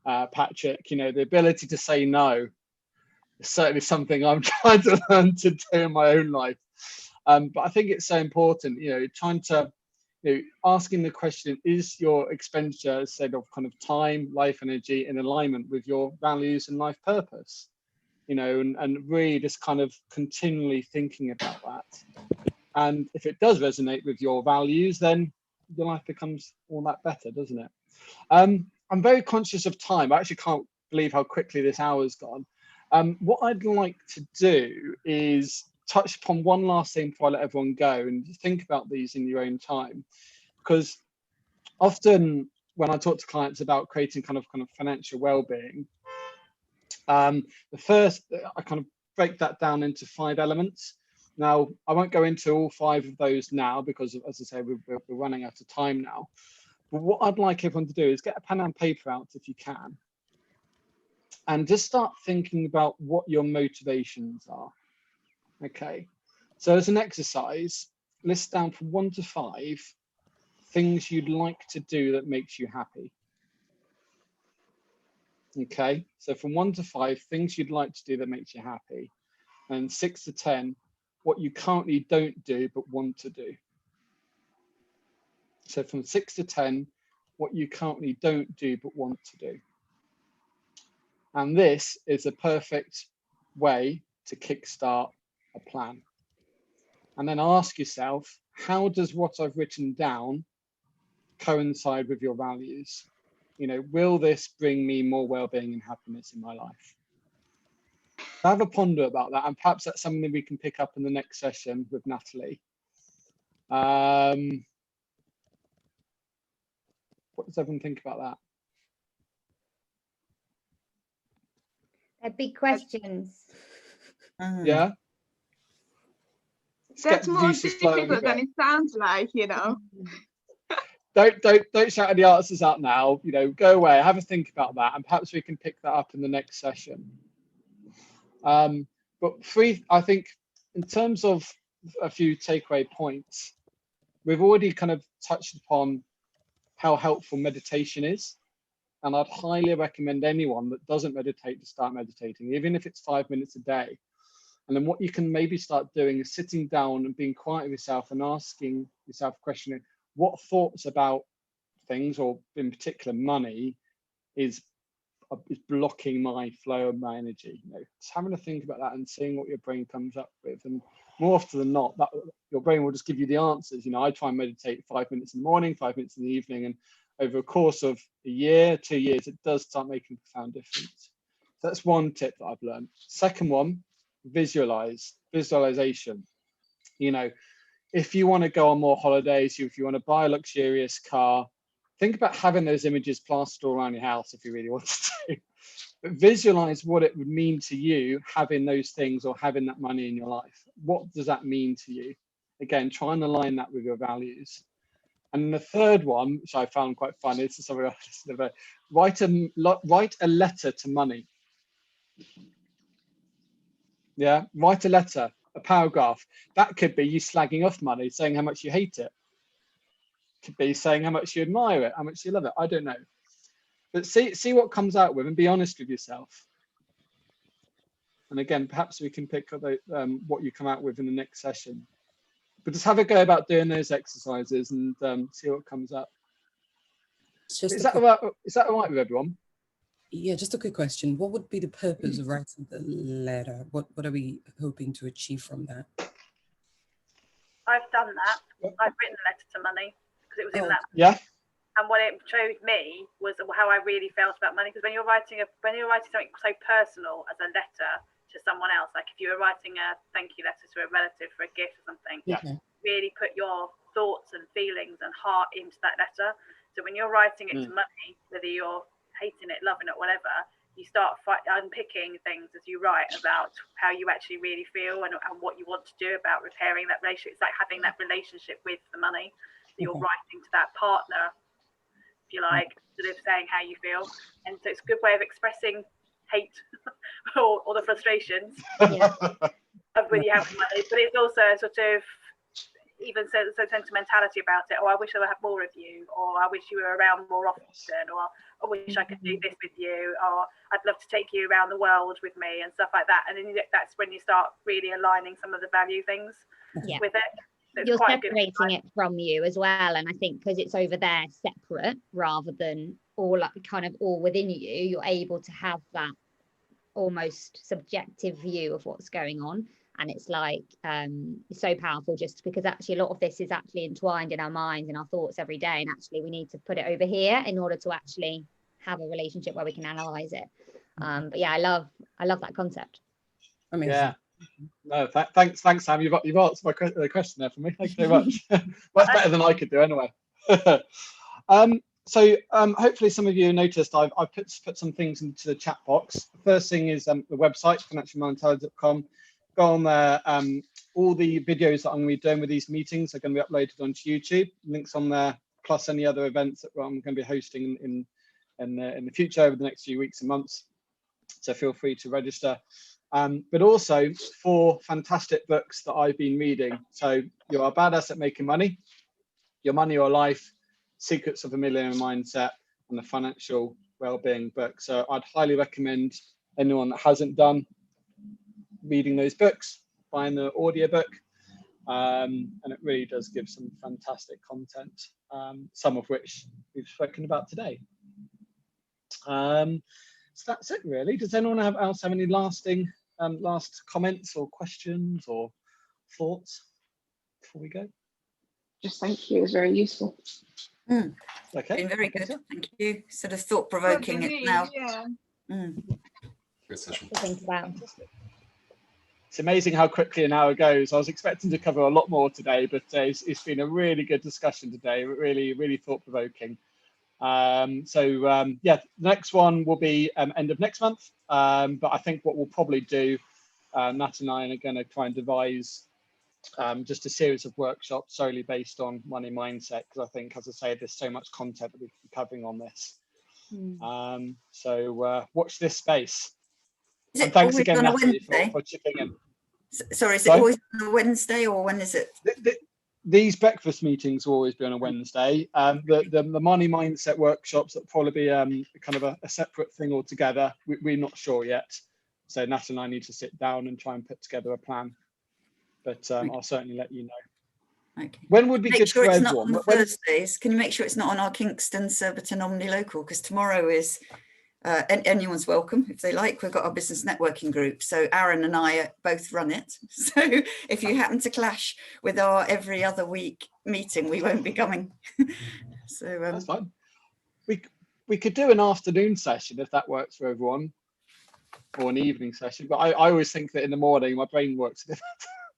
Patrick. The ability to say no is certainly something I'm trying to learn to do in my own life. But I think it's so important, trying to asking the question, is your expenditure, instead of kind of time, life energy, in alignment with your values and life purpose? And really just kind of continually thinking about that. And if it does resonate with your values, then your life becomes all that better, doesn't it? I'm very conscious of time. I actually can't believe how quickly this hour's gone. What I'd like to do is touch upon one last thing before I let everyone go, and think about these in your own time, because often when I talk to clients about creating kind of financial well-being, the first, I kind of break that down into 5 elements. Now, I won't go into all 5 of those now because, as I say, we're running out of time now. But what I'd like everyone to do is get a pen and paper out if you can, and just start thinking about what your motivations are. Okay, so as an exercise, list down from 1 to 5 things you'd like to do that makes you happy. Okay, so from 1 to 5 things you'd like to do that makes you happy, and 6 to 10 what you currently don't do but want to do. So from 6 to 10 what you currently don't do but want to do. And this is a perfect way to kickstart a plan. And then ask yourself, how does what I've written down coincide with your values? Will this bring me more well-being and happiness in my life? Have a ponder about that, and perhaps that's something we can pick up in the next session with Natalie. What does everyone think about that? They're big questions. Yeah. That's more difficult than it sounds like, Don't shout any answers out now. Go away, have a think about that, and perhaps we can pick that up in the next session. But I think in terms of a few takeaway points, we've already kind of touched upon how helpful meditation is. And I'd highly recommend anyone that doesn't meditate to start meditating, even if it's 5 minutes a day. And then what you can maybe start doing is sitting down and being quiet with yourself and asking yourself a question: what thoughts about things, or in particular money, is blocking my flow of my energy? Just having to think about that and seeing what your brain comes up with. And more often than not, that your brain will just give you the answers. I try and meditate 5 minutes in the morning, 5 minutes in the evening, and over a course of a year, 2 years, it does start making a profound difference. That's one tip that I've learned. Second one, visualization. You know, if you want to go on more holidays, if you want to buy a luxurious car, think about having those images plastered all around your house if you really want to. But visualize what it would mean to you having those things or having that money in your life. What does that mean to you? Again, try and align that with your values. And the third one, which I found quite funny, this is something I listened about, write a letter to money. Yeah, write a letter, a paragraph. That could be you slagging off money, saying how much you hate it. Could be saying how much you admire it, how much you love it. I don't know. But see what comes out with and be honest with yourself. And again, perhaps we can pick up what you come out with in the next session. But just have a go about doing those exercises and see what comes up. Is that all right with everyone? Yeah, just a quick question. What would be the purpose of writing the letter? What are we hoping to achieve from that? I've done that. I've written a letter to money because it was in that. Yeah. And what it showed me was how I really felt about money. Because when you're writing something so personal as a letter to someone else, like if you were writing a thank you letter to a relative for a gift or something, really put your thoughts and feelings and heart into that letter. So when you're writing it to money, whether you're hating it, loving it, whatever, you start unpicking things as you write about how you actually really feel and what you want to do about repairing that relationship. It's like having that relationship with the money. You're writing to that partner, if you like, sort of saying how you feel. And so it's a good way of expressing hate or the frustrations of when you have money. But it's also a sort of even so sentimentality about it. Oh, I wish I would have more of you, or I wish you were around more often, or I wish I could do this with you, or I'd love to take you around the world with me and stuff like that. And then that's when you start really aligning some of the value things with it. So you're separating it from you as well, and I think because it's over there separate rather than all within you, you're able to have that almost subjective view of what's going on. And it's like it's so powerful, just because actually a lot of this is actually entwined in our minds and our thoughts every day, and actually we need to put it over here in order to actually have a relationship where we can analyze it. But yeah, I love that concept. Amazing. Yeah. No, thanks, Sam. You've answered my question there for me. Thank you very much. Much better than I could do anyway. So hopefully some of you noticed I've put some things into the chat box. The first thing is the website, financialmindintelligence.com. Go on there. All the videos that I'm going to be doing with these meetings are going to be uploaded onto YouTube. Links on there, plus any other events that I'm going to be hosting in the future over the next few weeks and months. So feel free to register. But also 4 fantastic books that I've been reading. So You're a Badass at Making Money, Your Money, Your Life, Secrets of a Millionaire Mindset, and the Financial Wellbeing book. So I'd highly recommend anyone that hasn't done reading those books, buying the audiobook, and it really does give some fantastic content, some of which we've spoken about today. So that's it really. Does anyone else have any last comments or questions or thoughts before we go? Just thank you, it was very useful. Okay, been very good. Thank you. Sort of thought-provoking it now. Good session. Think about. It's amazing how quickly an hour goes. I was expecting to cover a lot more today, but it's been a really good discussion today. Really thought-provoking. Yeah, the next one will be end of next month. But I think what we'll probably do, Nat and I are going to try and devise just a series of workshops solely based on money mindset, because I think, as I say, there's so much content that we can be covering on this. So watch this space. And thanks again, Natalie, for chipping in. Sorry, is it always on a Wednesday, or when is it? These breakfast meetings will always be on a Wednesday. The money mindset workshops that probably be kind of a separate thing altogether. We're not sure yet. So Nat and I need to sit down and try and put together a plan. But I'll certainly let you know. Okay. When would be good for everyone? Not on the Thursdays. Can you make sure it's not on our Kingston Surbiton Omni Local? Because tomorrow is anyone's welcome if they like. We've got our business networking group, so Aaron and I both run it. So if you happen to clash with our every other week meeting, we won't be coming. So that's fine. We could do an afternoon session if that works for everyone. or an evening session. But I always think that in the morning my brain works.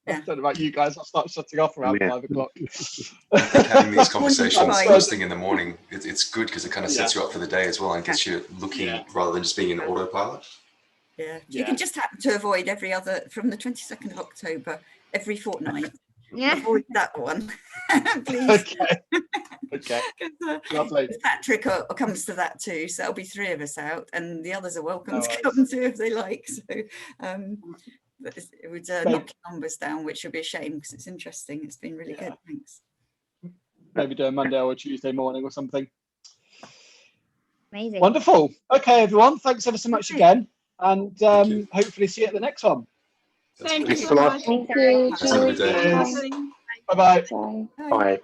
I don't know about you guys. I'll start shutting off around 5 o'clock. I think having these conversations Right. first thing in the morning, it's good because it kind of sets you up for the day as well and gets you looking rather than just being in autopilot. Yeah, you can just happen to avoid from the 22nd of October, every fortnight. Yeah. Avoid that one, please. Okay. Lovely. Patrick comes to that too, so there'll be 3 of us out, and the others are welcome to worries. come too if they like. So it would knock numbers down, which would be a shame because it's interesting. It's been really good. Thanks. Maybe do a Monday or Tuesday morning or something. Amazing. Wonderful. Okay, everyone. Thanks ever so much again, and hopefully see you at the next one. Thank you Thanks so a lot. much. Thank you. Have a good day. Bye-bye. Bye. Bye.